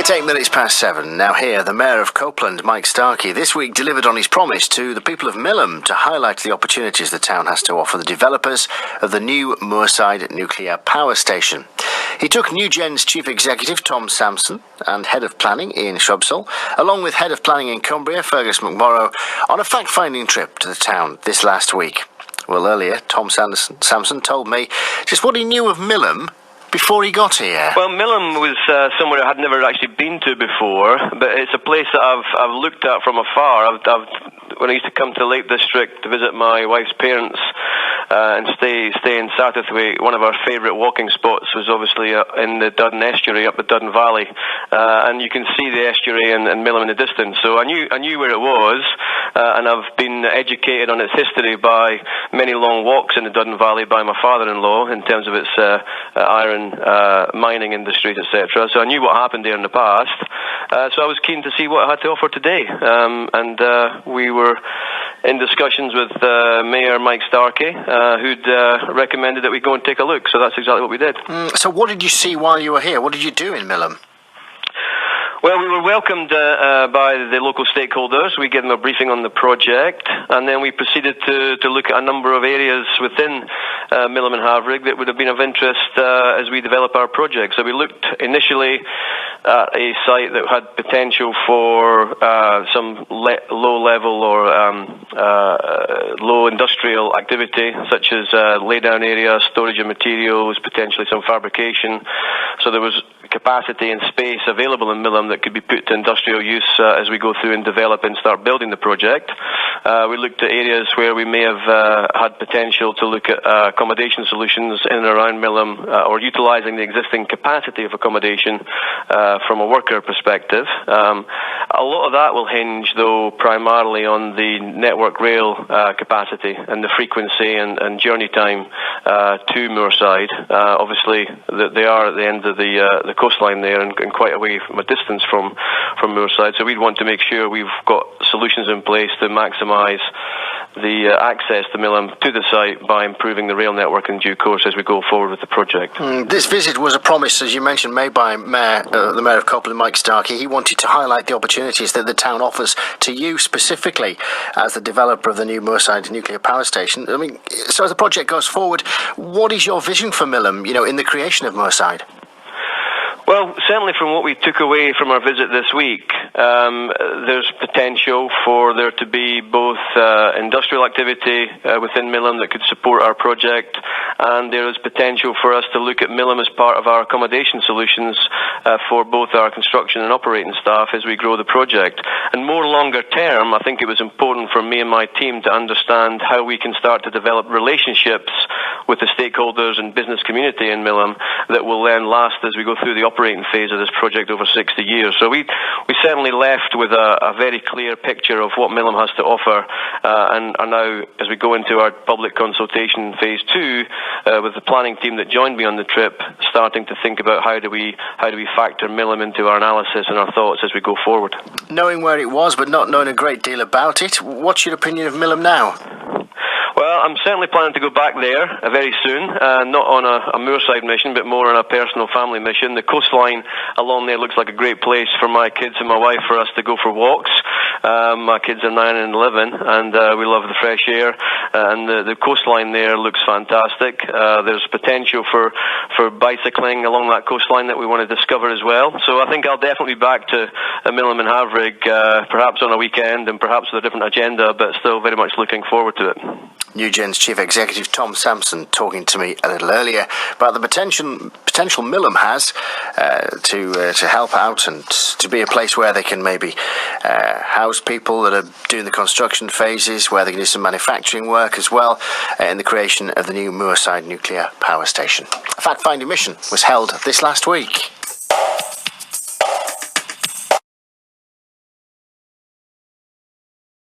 It's 7:08. Now here, the Mayor of Copeland, Mike Starkie, this week delivered on his promise to the people of Millom to highlight the opportunities the town has to offer the developers of the new Moorside nuclear power station. He took NuGen's Chief Executive, Samson, and Head of Planning, Ian Shrubsall, along with Head of Planning in Cumbria, Fergus McMorrow, on a fact-finding trip to the town this last week. Well, earlier, Samson told me just what he knew of Millom before he got here. Well, Millom was somewhere I had never actually been to before, but it's a place that I've looked at from afar. When I used to come to Lake District to visit my wife's parents and stay in Satterthwaite, one of our favourite walking spots was obviously in the Duddon estuary, up the Duddon Valley, and you can see the estuary and Millom in the distance. So I knew where it was, and I've been educated on its history by many long walks in the Duddon Valley by my father-in-law in terms of its iron mining industries, etc. So I knew what happened there in the past. So I was keen to see what I had to offer today, and we were in discussions with Mayor Mike Starkie, who'd recommended that we go and take a look. So that's exactly what we did. So what did you see while you were here? What did you do in Millom? Well, we were welcomed by the local stakeholders. We gave them a briefing on the project, and then we proceeded to look at a number of areas within Millom and Havrig that would have been of interest as we develop our project. So we looked initially at a site that had potential for some low-level or low industrial activity, such as lay-down areas, storage of materials, potentially some fabrication. So there was capacity and space available in Millom that could be put to industrial use as we go through and develop and start building the project. We looked at areas where we may have had potential to look at accommodation solutions in and around Millom or utilising the existing capacity of accommodation from a worker perspective. A lot of that will hinge, though, primarily on the Network Rail capacity and the frequency and journey time to Moorside. Obviously, they are at the end of the coastline there and quite away from a distance from Moorside, so we'd want to make sure we've got solutions in place to maximise the access to Millom to the site by improving the rail network in due course as we go forward with the project. This visit was a promise, as you mentioned, made by the Mayor of Copeland, Mike Starkie. He wanted to highlight the opportunities that the town offers to you specifically as the developer of the new Moorside nuclear power station. I mean, so as the project goes forward, what is your vision for Millom, in the creation of Moorside? Well, certainly from what we took away from our visit this week, there's potential for there to be both industrial activity within Millom that could support our project, and there is potential for us to look at Millom as part of our accommodation solutions for both our construction and operating staff as we grow the project. And more longer term, I think it was important for me and my team to understand how we can start to develop relationships with the stakeholders and business community in Millom that will then last as we go through the operating phase of this project over 60 years. So we certainly left with a very clear picture of what Millom has to offer, and are now, as we go into our public consultation phase 2, with the planning team that joined me on the trip, starting to think about how do we factor Millom into our analysis and our thoughts as we go forward. Knowing where it was, but not knowing a great deal about it, what's your opinion of Millom now? Well, I'm certainly planning to go back there very soon, not on a Moorside mission, but more on a personal family mission. The coastline along there looks like a great place for my kids and my wife for us to go for walks. My kids are 9 and 11, and we love the fresh air, and the coastline there looks fantastic. There's potential for bicycling along that coastline that we want to discover as well. So I think I'll definitely be back to Millom and Havrig, perhaps on a weekend and perhaps with a different agenda, but still very much looking forward to it. NuGen's Chief Executive Samson talking to me a little earlier about the potential Millom has to help out and to be a place where they can maybe house people that are doing the construction phases, where they can do some manufacturing work as well in the creation of the new Moorside nuclear power station. A fact-finding mission was held this last week.